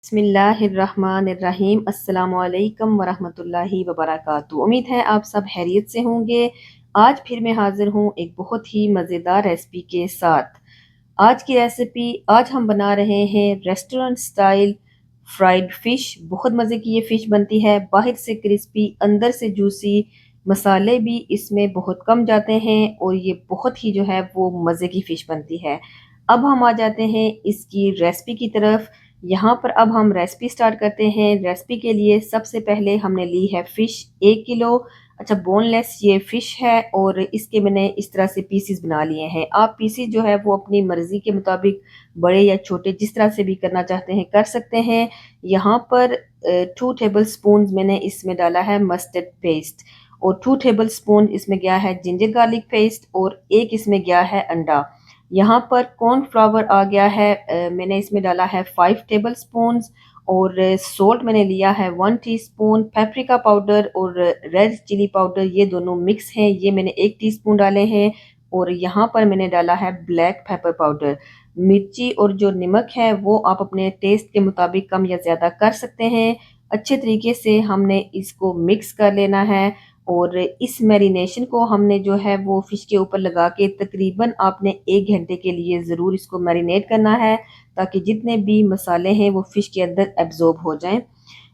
बिस्मिल्लाहिर्रहमानिर्रहीम अस्सलामुअलैकुम वरहमतुल्लाहि वबरकातुहू। उम्मीद है आप सब खैरियत से होंगे। आज फिर मैं हाजिर हूँ एक बहुत ही मज़ेदार रेसिपी के साथ। आज की रेसिपी आज हम बना रहे हैं रेस्टोरेंट स्टाइल फ्राइड फ़िश। बहुत मज़े की ये फ़िश बनती है, बाहर से क्रिस्पी अंदर से जूसी। मसाले भी इसमें बहुत कम जाते हैं और ये बहुत ही जो है वो मज़े की फ़िश बनती है। अब हम आ जाते हैं इसकी रेसिपी की तरफ। यहाँ पर अब हम रेसिपी स्टार्ट करते हैं। रेसिपी के लिए सबसे पहले हमने ली है फ़िश 1 किलो। अच्छा, बोनलेस ये फ़िश है और इसके मैंने इस तरह से पीसीस बना लिए हैं। आप पीसीस जो है वो अपनी मर्ज़ी के मुताबिक बड़े या छोटे जिस तरह से भी करना चाहते हैं कर सकते हैं। यहाँ पर 2 टेबल स्पून मैंने इसमें डाला है मस्टर्ड पेस्ट और 2 टेबल स्पून इसमें गया है जिंजर गार्लिक पेस्ट और 1 इसमें गया है अंडा। यहाँ पर कॉर्नफ्लावर आ गया है, मैंने इसमें डाला है 5 टेबल स्पून्स और सोल्ट मैंने लिया है 1 टीस्पून। पेपरिका पाउडर और रेड चिली पाउडर ये दोनों मिक्स हैं, ये मैंने 1 टीस्पून डाले हैं। और यहाँ पर मैंने डाला है ब्लैक पेपर पाउडर। मिर्ची और जो नमक है वो आप अपने टेस्ट के मुताबिक कम या ज़्यादा कर सकते हैं। अच्छे तरीके से हमने इसको मिक्स कर लेना है और इस मैरिनेशन को हमने जो है वो फ़िश के ऊपर लगा के तकरीबन आपने 1 घंटे के लिए ज़रूर इसको मैरिनेट करना है, ताकि जितने भी मसाले हैं वो फ़िश के अंदर एब्ज़ॉर्ब हो जाएँ।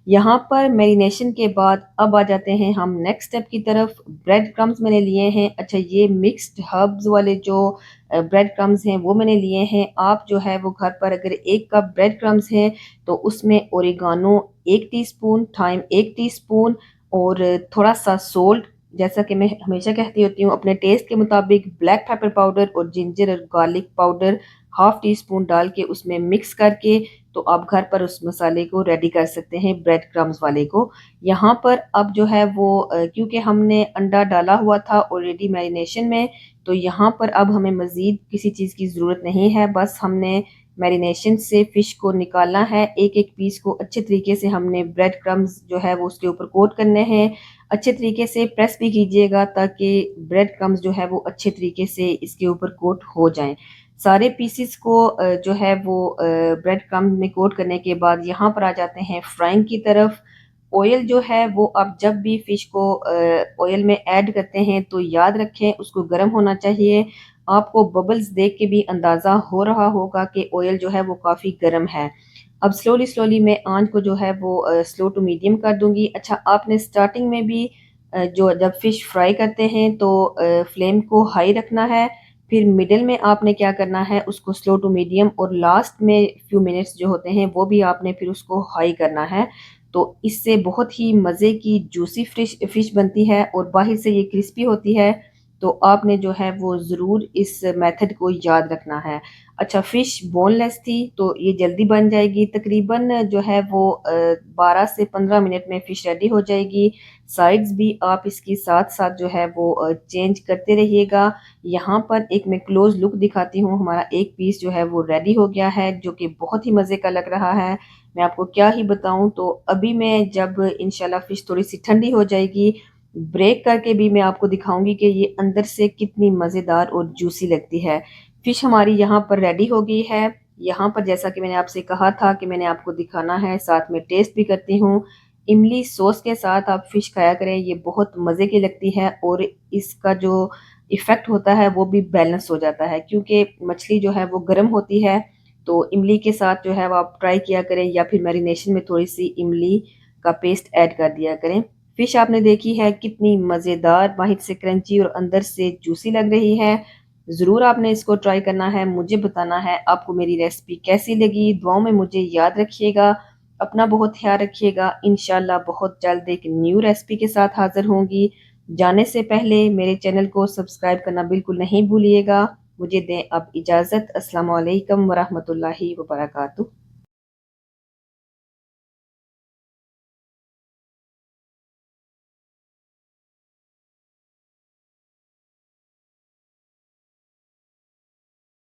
यहाँ पर मैरिनेशन के बाद अब आ जाते हैं हम नेक्स्ट स्टेप की तरफ। ब्रेड क्रम्स मैंने लिए हैं। अच्छा, ये मिक्स्ड हर्ब्स वाले जो ब्रेड क्रम्स हैं वो मैंने लिए हैं। आप जो है वो घर पर अगर 1 कप ब्रेड क्रम्स हैं तो उसमें ओरिगानो 1 टीस्पून, थाइम 1 टीस्पून और थोड़ा-सा सोल्ट, जैसा कि मैं हमेशा कहती होती हूँ, अपने टेस्ट के मुताबिक ब्लैक पेपर पाउडर और जिंजर और गार्लिक पाउडर हाफ़ टी-स्पून डाल के उसमें मिक्स करके तो आप घर पर उस मसाले को रेडी कर सकते हैं ब्रेड क्रम्स वाले को। यहाँ पर अब जो है वो क्योंकि हमने अंडा डाला हुआ था ऑलरेडी मैरिनेशन में, तो यहाँ पर अब हमें मज़ीद किसी चीज़ की ज़रूरत नहीं है। बस हमने मैरिनेशन से फ़िश को निकालना है। एक-एक पीस को अच्छे तरीके से हमने ब्रेड क्रम्स जो है वो उसके ऊपर कोट करने हैं। अच्छे तरीके से प्रेस भी कीजिएगा ताकि ब्रेड क्रम्स जो है वो अच्छे तरीके से इसके ऊपर कोट हो जाएँ। सारे पीसेस को जो है वो ब्रेड क्रम्ब में कोट करने के बाद यहाँ पर आ जाते हैं फ्राइंग की तरफ। ऑयल जो है वो आप जब भी फ़िश को ऑयल में ऐड करते हैं तो याद रखें उसको गर्म होना चाहिए। आपको बबल्स देख के भी अंदाज़ा हो रहा होगा कि ऑयल जो है वो काफ़ी गर्म है। अब स्लोली-स्लोली मैं आँच को जो है वो स्लो टू मीडियम कर दूँगी। अच्छा, आपने स्टार्टिंग में भी जो जब फ़िश फ्राई करते हैं तो फ्लेम को हाई रखना है। फिर मिडल में आपने क्या करना है उसको स्लो टू मीडियम और लास्ट में फ्यू मिनट्स जो होते हैं वो भी आपने फिर उसको हाई करना है। तो इससे बहुत ही मज़े की जूसी फ़िश बनती है और बाहर से ये क्रिस्पी होती है। तो आपने जो है वो ज़रूर इस मेथड को याद रखना है। अच्छा, फ़िश बोनलेस थी तो ये जल्दी बन जाएगी। तकरीबन जो है वो 12 से 15 मिनट में फ़िश रेडी हो जाएगी। साइड्स भी आप इसकी साथ-साथ जो है वो चेंज करते रहिएगा। यहाँ पर एक मैं क्लोज़ लुक दिखाती हूँ। हमारा एक पीस जो है वो रेडी हो गया है, जो कि बहुत ही मज़े का लग रहा है। मैं आपको क्या ही बताऊँ। तो अभी मैं जब इंशाल्लाह फ़िश थोड़ी-सी ठंडी हो जाएगी, ब्रेक करके भी मैं आपको दिखाऊँगी कि ये अंदर से कितनी मज़ेदार और जूसी लगती है। फ़िश हमारी यहाँ पर रेडी हो गई है। यहाँ पर जैसा कि मैंने आपसे कहा था कि मैंने आपको दिखाना है, साथ में टेस्ट भी करती हूँ। इमली सॉस के साथ आप फ़िश खाया करें, ये बहुत मज़े की लगती है और इसका जो इफ़ेक्ट होता है वो भी बैलेंस हो जाता है, क्योंकि मछली जो है वो गर्म होती है। तो इमली के साथ जो है वो आप ट्राई किया करें या फिर मैरिनेशन में थोड़ी-सी इमली का पेस्ट ऐड कर दिया करें। फ़िश आपने देखी है कितनी मज़ेदार, बाहर से क्रंची और अंदर से जूसी लग रही है। ज़रूर आपने इसको ट्राई करना है, मुझे बताना है आपको मेरी रेसिपी कैसी लगी। दुआओं में मुझे याद रखिएगा। अपना बहुत ख़्याल रखिएगा। इंशाल्लाह बहुत जल्द एक न्यू रेसिपी के साथ हाज़िर होंगी। जाने से पहले मेरे चैनल को सब्सक्राइब करना बिल्कुल नहीं भूलिएगा। मुझे दें अब इजाज़त। अस्सलामु अलैकुम व रहमतुल्लाहि व बरकातुहू।